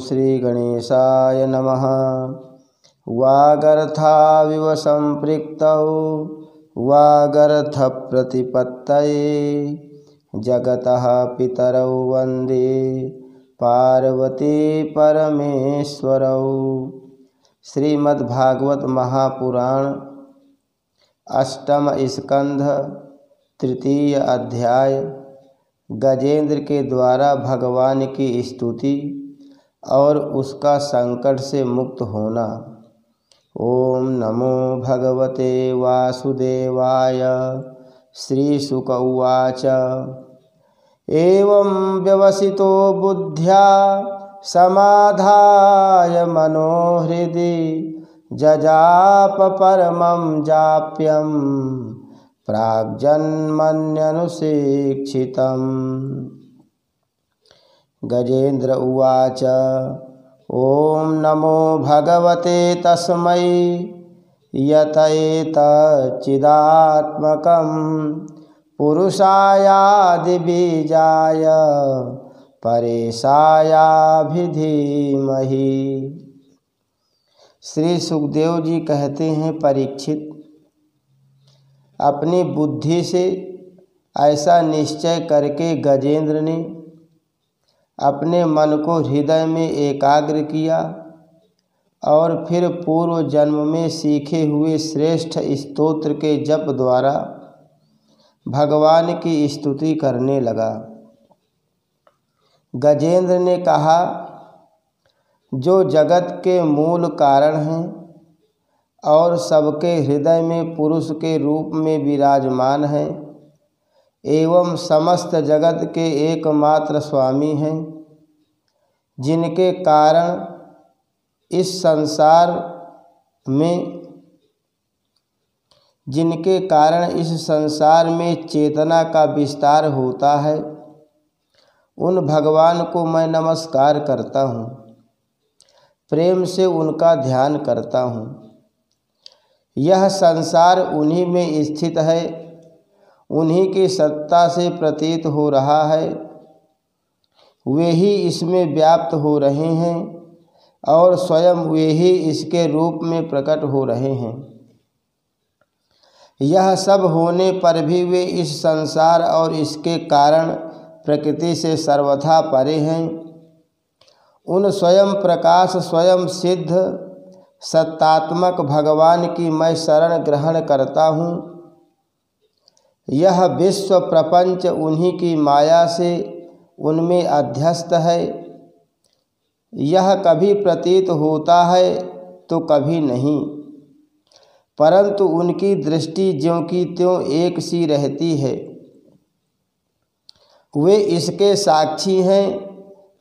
श्री गणेशाय नमः। वागर्थाविव संपृक्तौ वागर्थप्रतिपत्तये जगतः पितरौ वन्दे पार्वती परमेश्वरौ। श्रीमद्भागवत महापुराण अष्टम स्कंध तृतीय अध्याय गजेंद्र के द्वारा भगवान की स्तुति और उसका संकट से मुक्त होना। ओम नमो भगवते वासुदेवाय। श्रीशुक उवाच एवं व्यवसितो बुद्ध्या समाधाय मनोहृदि जजाप परमं जाप्यं प्राग्जन्मन्यनुशिक्षितम्। गजेंद्र उवाच ओम नमो भगवते तस्मै यतएतच्चिदात्मकं पुरुषायादिबीजाय परेशायाभिधीमहि। श्री सुखदेव जी कहते हैं, परीक्षित, अपनी बुद्धि से ऐसा निश्चय करके गजेंद्र ने अपने मन को हृदय में एकाग्र किया और फिर पूर्व जन्म में सीखे हुए श्रेष्ठ स्तोत्र के जप द्वारा भगवान की स्तुति करने लगा। गजेंद्र ने कहा, जो जगत के मूल कारण हैं और सबके हृदय में पुरुष के रूप में विराजमान हैं एवं समस्त जगत के एकमात्र स्वामी हैं, जिनके कारण इस संसार में चेतना का विस्तार होता है, उन भगवान को मैं नमस्कार करता हूँ, प्रेम से उनका ध्यान करता हूँ। यह संसार उन्हीं में स्थित है, उन्हीं की सत्ता से प्रतीत हो रहा है, वे ही इसमें व्याप्त हो रहे हैं और स्वयं वे ही इसके रूप में प्रकट हो रहे हैं। यह सब होने पर भी वे इस संसार और इसके कारण प्रकृति से सर्वथा परे हैं। उन स्वयं प्रकाश स्वयं सिद्ध सत्तात्मक भगवान की मैं शरण ग्रहण करता हूँ। यह विश्व प्रपंच उन्हीं की माया से उनमें अध्यस्त है। यह कभी प्रतीत होता है तो कभी नहीं, परंतु उनकी दृष्टि ज्यों की त्यों एक सी रहती है। वे इसके साक्षी हैं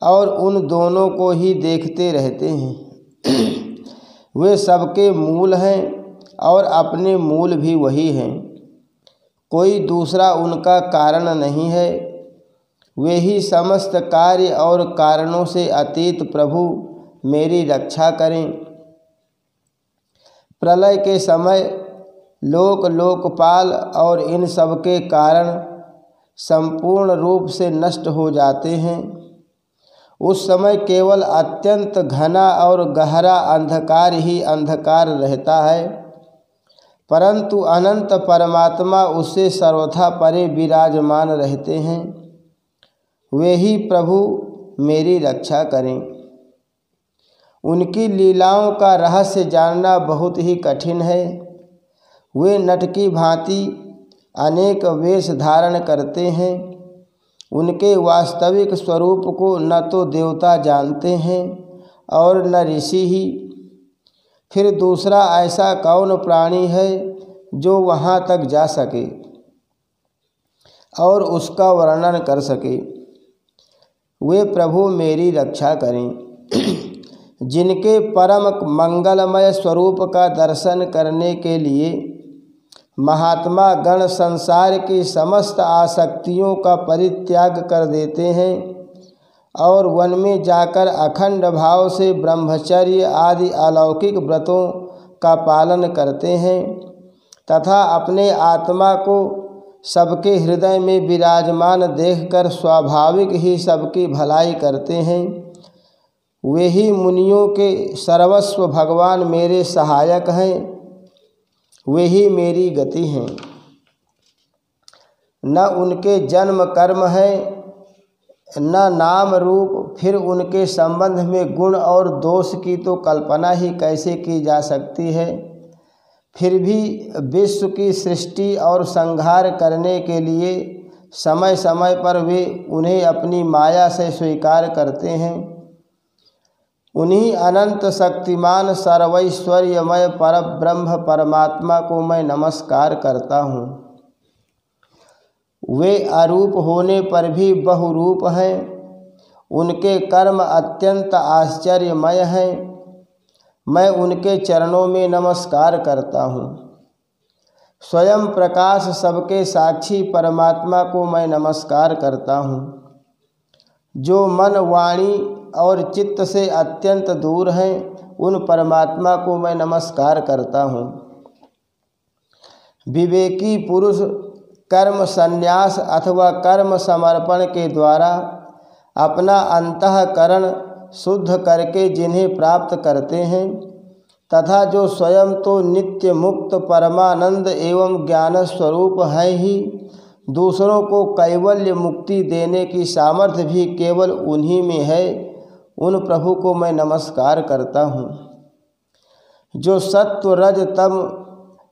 और उन दोनों को ही देखते रहते हैं। वे सबके मूल हैं और अपने मूल भी वही हैं, कोई दूसरा उनका कारण नहीं है। वे ही समस्त कार्य और कारणों से अतीत प्रभु मेरी रक्षा करें। प्रलय के समय लोकपाल और इन सब के कारण संपूर्ण रूप से नष्ट हो जाते हैं। उस समय केवल अत्यंत घना और गहरा अंधकार ही अंधकार रहता है, परंतु अनंत परमात्मा उससे सर्वथा परे विराजमान रहते हैं। वे ही प्रभु मेरी रक्षा करें। उनकी लीलाओं का रहस्य जानना बहुत ही कठिन है। वे नट की भांति अनेक वेश धारण करते हैं। उनके वास्तविक स्वरूप को न तो देवता जानते हैं और न ऋषि ही। फिर दूसरा ऐसा कौन प्राणी है जो वहाँ तक जा सके और उसका वर्णन कर सके। वे प्रभु मेरी रक्षा करें। जिनके परम मंगलमय स्वरूप का दर्शन करने के लिए महात्मा गण संसार की समस्त आसक्तियों का परित्याग कर देते हैं और वन में जाकर अखंड भाव से ब्रह्मचर्य आदि अलौकिक व्रतों का पालन करते हैं तथा अपने आत्मा को सबके हृदय में विराजमान देखकर स्वाभाविक ही सबकी भलाई करते हैं, वे ही मुनियों के सर्वस्व भगवान मेरे सहायक हैं, वे ही मेरी गति हैं। न उनके जन्म कर्म है न नाम रूप, फिर उनके संबंध में गुण और दोष की तो कल्पना ही कैसे की जा सकती है। फिर भी विश्व की सृष्टि और संहार करने के लिए समय समय पर वे उन्हें अपनी माया से स्वीकार करते हैं। उन्हीं अनंत शक्तिमान सर्वैश्वर्यमय परब्रह्म परमात्मा को मैं नमस्कार करता हूँ। वे अरूप होने पर भी बहुरूप हैं, उनके कर्म अत्यंत आश्चर्यमय हैं। मैं उनके चरणों में नमस्कार करता हूँ। स्वयं प्रकाश सबके साक्षी परमात्मा को मैं नमस्कार करता हूँ। जो मन वाणी और चित्त से अत्यंत दूर हैं, उन परमात्मा को मैं नमस्कार करता हूँ। विवेकी पुरुष कर्म संन्यास अथवा कर्म समर्पण के द्वारा अपना अंतःकरण शुद्ध करके जिन्हें प्राप्त करते हैं, तथा जो स्वयं तो नित्य मुक्त परमानंद एवं ज्ञान स्वरूप है ही, दूसरों को कैवल्य मुक्ति देने की सामर्थ्य भी केवल उन्हीं में है, उन प्रभु को मैं नमस्कार करता हूँ। जो सत्व रज तम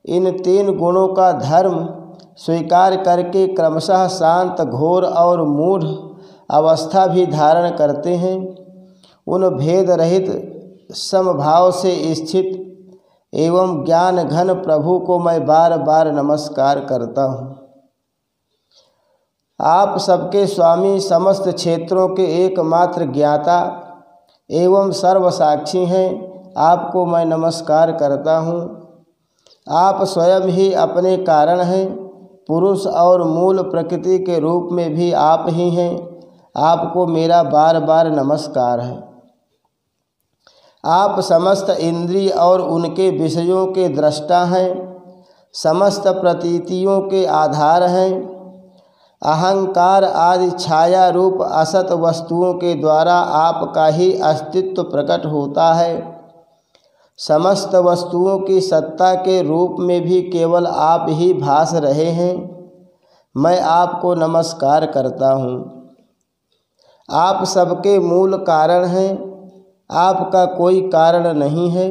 इन 3 गुणों का धर्म स्वीकार करके क्रमशः शांत घोर और मूढ़ अवस्था भी धारण करते हैं, उन भेद रहित समभाव से स्थित एवं ज्ञान घन प्रभु को मैं बार बार नमस्कार करता हूँ। आप सबके स्वामी, समस्त क्षेत्रों के एकमात्र ज्ञाता एवं सर्वसाक्षी हैं, आपको मैं नमस्कार करता हूँ। आप स्वयं ही अपने कारण हैं, पुरुष और मूल प्रकृति के रूप में भी आप ही हैं, आपको मेरा बार बार नमस्कार है। आप समस्त इंद्रिय और उनके विषयों के दृष्टा हैं, समस्त प्रतीतियों के आधार हैं। अहंकार आदि छाया रूप असत वस्तुओं के द्वारा आपका ही अस्तित्व प्रकट होता है। समस्त वस्तुओं की सत्ता के रूप में भी केवल आप ही भास रहे हैं। मैं आपको नमस्कार करता हूँ। आप सबके मूल कारण हैं, आपका कोई कारण नहीं है,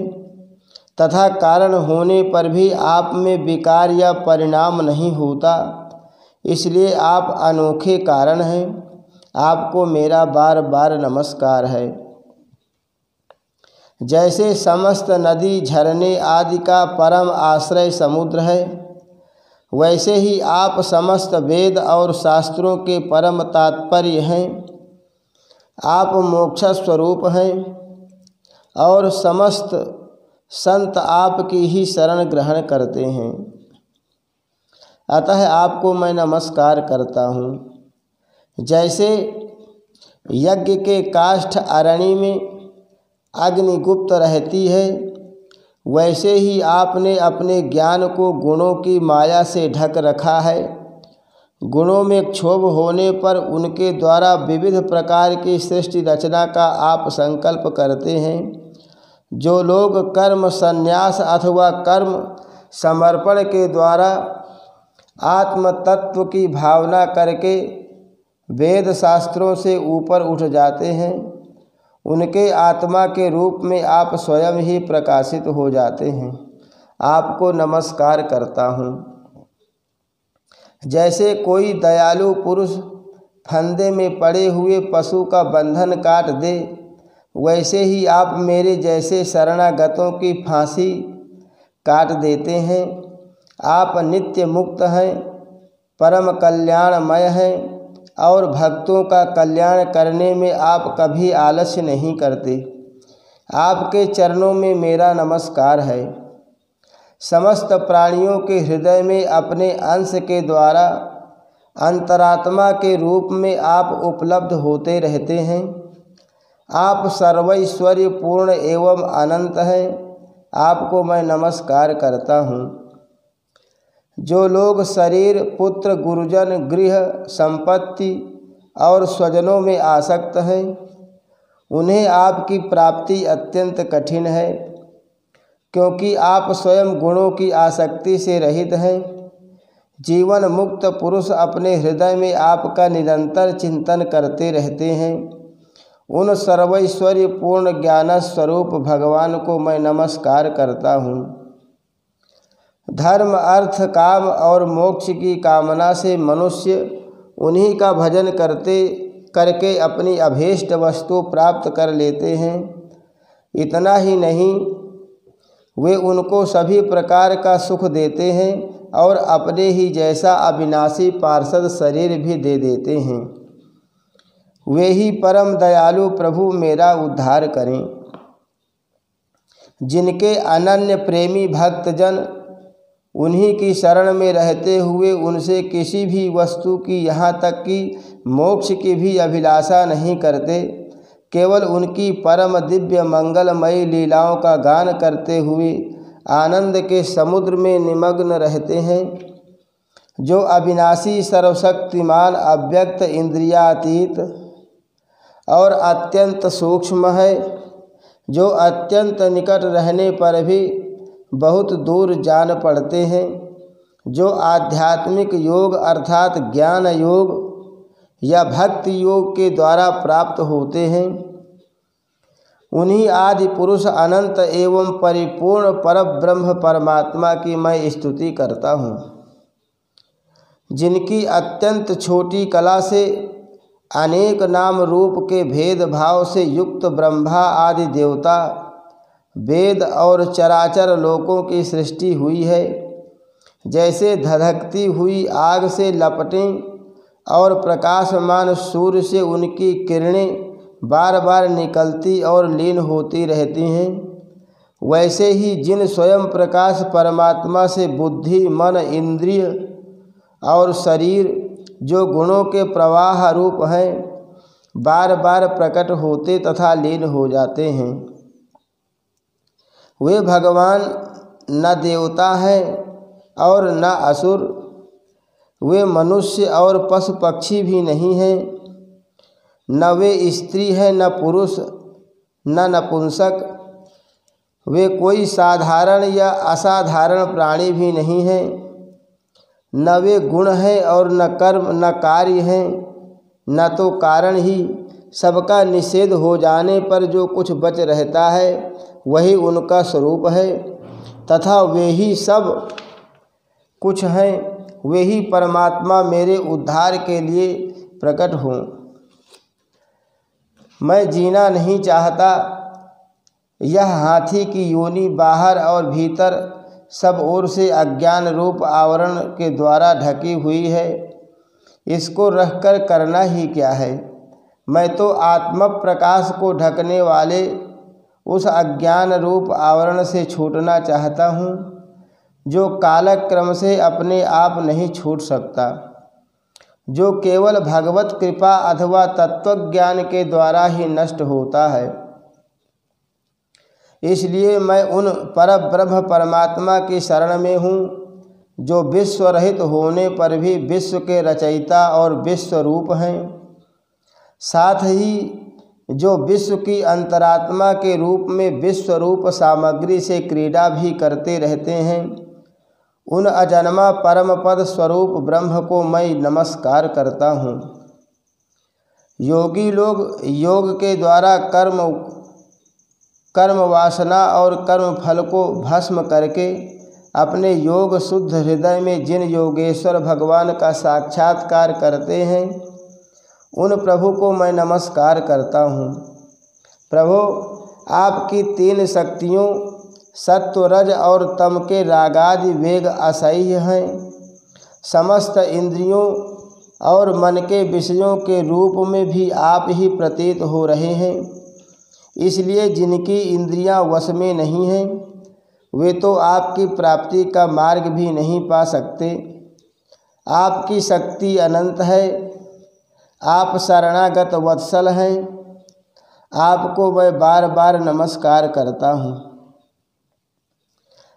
तथा कारण होने पर भी आप में विकार या परिणाम नहीं होता, इसलिए आप अनोखे कारण हैं। आपको मेरा बार बार नमस्कार है। जैसे समस्त नदी झरने आदि का परम आश्रय समुद्र है, वैसे ही आप समस्त वेद और शास्त्रों के परम तात्पर्य हैं। आप मोक्ष स्वरूप हैं और समस्त संत आपकी ही शरण ग्रहण करते हैं। अतः आपको मैं नमस्कार करता हूँ। जैसे यज्ञ के काष्ठ अरणि में अग्नि गुप्त रहती है, वैसे ही आपने अपने ज्ञान को गुणों की माया से ढक रखा है। गुणों में क्षोभ होने पर उनके द्वारा विविध प्रकार की सृष्टि रचना का आप संकल्प करते हैं। जो लोग कर्म संन्यास अथवा कर्म समर्पण के द्वारा आत्म तत्व की भावना करके वेद शास्त्रों से ऊपर उठ जाते हैं, उनके आत्मा के रूप में आप स्वयं ही प्रकाशित हो जाते हैं। आपको नमस्कार करता हूँ। जैसे कोई दयालु पुरुष फंदे में पड़े हुए पशु का बंधन काट दे, वैसे ही आप मेरे जैसे शरणागतों की फांसी काट देते हैं। आप नित्य मुक्त हैं, परम कल्याणमय हैं और भक्तों का कल्याण करने में आप कभी आलस्य नहीं करते। आपके चरणों में मेरा नमस्कार है। समस्त प्राणियों के हृदय में अपने अंश के द्वारा अंतरात्मा के रूप में आप उपलब्ध होते रहते हैं। आप सर्वैश्वर्य पूर्ण एवं अनंत हैं। आपको मैं नमस्कार करता हूँ। जो लोग शरीर, पुत्र, गुरुजन, गृह, संपत्ति और स्वजनों में आसक्त हैं, उन्हें आपकी प्राप्ति अत्यंत कठिन है, क्योंकि आप स्वयं गुणों की आसक्ति से रहित हैं। जीवन मुक्त पुरुष अपने हृदय में आपका निरंतर चिंतन करते रहते हैं। उन सर्वैश्वर्य पूर्ण ज्ञान स्वरूप भगवान को मैं नमस्कार करता हूँ। धर्म, अर्थ, काम और मोक्ष की कामना से मनुष्य उन्हीं का भजन करके अपनी अभीष्ट वस्तु प्राप्त कर लेते हैं। इतना ही नहीं, वे उनको सभी प्रकार का सुख देते हैं और अपने ही जैसा अविनाशी पार्षद शरीर भी दे देते हैं। वे ही परम दयालु प्रभु मेरा उद्धार करें। जिनके अनन्य प्रेमी भक्तजन उन्हीं की शरण में रहते हुए उनसे किसी भी वस्तु की, यहाँ तक कि मोक्ष की भी अभिलाषा नहीं करते, केवल उनकी परम दिव्य मंगलमयी लीलाओं का गान करते हुए आनंद के समुद्र में निमग्न रहते हैं। जो अविनाशी, सर्वशक्तिमान, अव्यक्त, इंद्रियातीत और अत्यंत सूक्ष्म है, जो अत्यंत निकट रहने पर भी बहुत दूर जान पड़ते हैं, जो आध्यात्मिक योग अर्थात ज्ञान योग या भक्ति योग के द्वारा प्राप्त होते हैं, उन्हीं आदि पुरुष अनंत एवं परिपूर्ण परब्रह्म परमात्मा की मैं स्तुति करता हूँ। जिनकी अत्यंत छोटी कला से अनेक नाम रूप के भेदभाव से युक्त ब्रह्मा आदि देवता, वेद और चराचर लोकों की सृष्टि हुई है। जैसे धधकती हुई आग से लपटें और प्रकाशमान सूर्य से उनकी किरणें बार बार निकलती और लीन होती रहती हैं, वैसे ही जिन स्वयं प्रकाश परमात्मा से बुद्धि, मन, इंद्रिय और शरीर, जो गुणों के प्रवाह रूप हैं, बार बार प्रकट होते तथा लीन हो जाते हैं, वे भगवान न देवता हैं और न असुर। वे मनुष्य और पशु पक्षी भी नहीं हैं। न वे स्त्री हैं, न पुरुष, न नपुंसक। वे कोई साधारण या असाधारण प्राणी भी नहीं हैं। न वे गुण हैं और न कर्म, न कार्य हैं, न तो कारण ही। सबका निषेध हो जाने पर जो कुछ बच रहता है वही उनका स्वरूप है, तथा वे ही सब कुछ हैं। वे ही परमात्मा मेरे उद्धार के लिए प्रकट हों। मैं जीना नहीं चाहता। यह हाथी की योनि बाहर और भीतर सब ओर से अज्ञान रूप आवरण के द्वारा ढकी हुई है। इसको रहकर करना ही क्या है। मैं तो आत्म प्रकाश को ढकने वाले उस अज्ञान रूप आवरण से छूटना चाहता हूँ, जो कालक्रम से अपने आप नहीं छूट सकता, जो केवल भगवत कृपा अथवा तत्वज्ञान के द्वारा ही नष्ट होता है। इसलिए मैं उन परब्रह्म परमात्मा की शरण में हूँ, जो विश्व रहित होने पर भी विश्व के रचयिता और विश्व रूप हैं, साथ ही जो विश्व की अंतरात्मा के रूप में विश्व रूप सामग्री से क्रीड़ा भी करते रहते हैं। उन अजन्मा परम पद स्वरूप ब्रह्म को मैं नमस्कार करता हूँ। योगी लोग योग के द्वारा कर्म वासना और कर्म फल को भस्म करके अपने योग शुद्ध हृदय में जिन योगेश्वर भगवान का साक्षात्कार करते हैं, उन प्रभु को मैं नमस्कार करता हूँ। प्रभु, आपकी तीन शक्तियों सत्व, रज और तम के रागादि वेग असह्य हैं। समस्त इंद्रियों और मन के विषयों के रूप में भी आप ही प्रतीत हो रहे हैं। इसलिए जिनकी इंद्रियां वश में नहीं हैं, वे तो आपकी प्राप्ति का मार्ग भी नहीं पा सकते। आपकी शक्ति अनंत है। आप शरणागत वत्सल हैं। आपको मैं बार बार नमस्कार करता हूँ।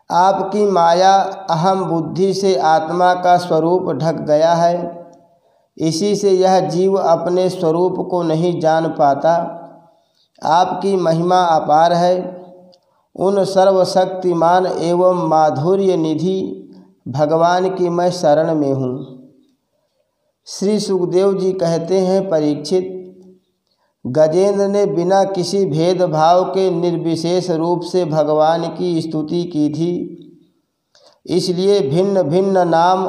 आपकी माया अहम बुद्धि से आत्मा का स्वरूप ढक गया है। इसी से यह जीव अपने स्वरूप को नहीं जान पाता। आपकी महिमा अपार है। उन सर्वशक्तिमान एवं माधुर्य निधि भगवान की मैं शरण में हूँ। श्री सुखदेव जी कहते हैं, परीक्षित, गजेंद्र ने बिना किसी भेदभाव के निर्विशेष रूप से भगवान की स्तुति की थी। इसलिए भिन्न भिन्न नाम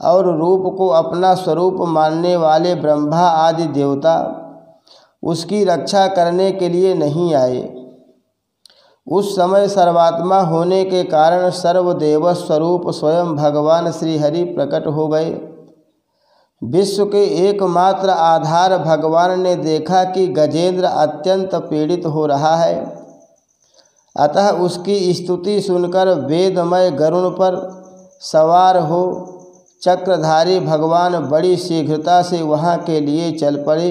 और रूप को अपना स्वरूप मानने वाले ब्रह्मा आदि देवता उसकी रक्षा करने के लिए नहीं आए। उस समय सर्वात्मा होने के कारण सर्वदेव स्वरूप स्वयं भगवान श्री हरि प्रकट हो गए। विश्व के एकमात्र आधार भगवान ने देखा कि गजेंद्र अत्यंत पीड़ित हो रहा है, अतः उसकी स्तुति सुनकर वेदमय गरुड़ पर सवार हो चक्रधारी भगवान बड़ी शीघ्रता से वहाँ के लिए चल पड़े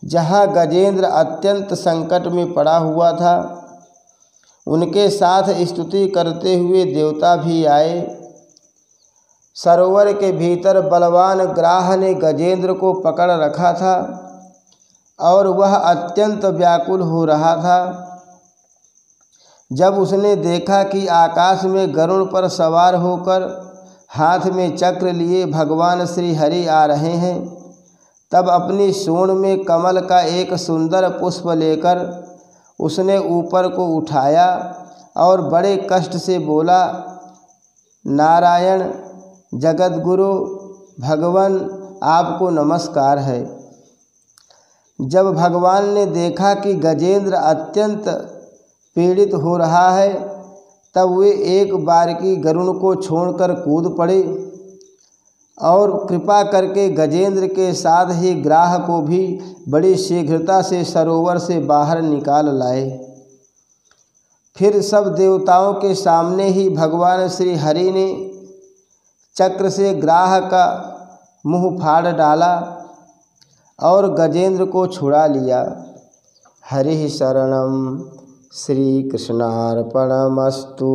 जहाँ गजेंद्र अत्यंत संकट में पड़ा हुआ था। उनके साथ स्तुति करते हुए देवता भी आए। सरोवर के भीतर बलवान ग्राह ने गजेंद्र को पकड़ रखा था और वह अत्यंत व्याकुल हो रहा था। जब उसने देखा कि आकाश में गरुड़ पर सवार होकर हाथ में चक्र लिए भगवान श्री हरि आ रहे हैं, तब अपनी सूंड में कमल का एक सुंदर पुष्प लेकर उसने ऊपर को उठाया और बड़े कष्ट से बोला, नारायण जगतगुरु भगवान, आपको नमस्कार है। जब भगवान ने देखा कि गजेंद्र अत्यंत पीड़ित हो रहा है, तब वे एक बार की गरुड़ को छोड़कर कूद पड़े और कृपा करके गजेंद्र के साथ ही ग्राह को भी बड़ी शीघ्रता से सरोवर से बाहर निकाल लाए। फिर सब देवताओं के सामने ही भगवान श्री हरि ने चक्र से ग्राह का मुंह फाड़ डाला और गजेंद्र को छुड़ा लिया। हरि शरणम श्री कृष्णार्पणमस्तु।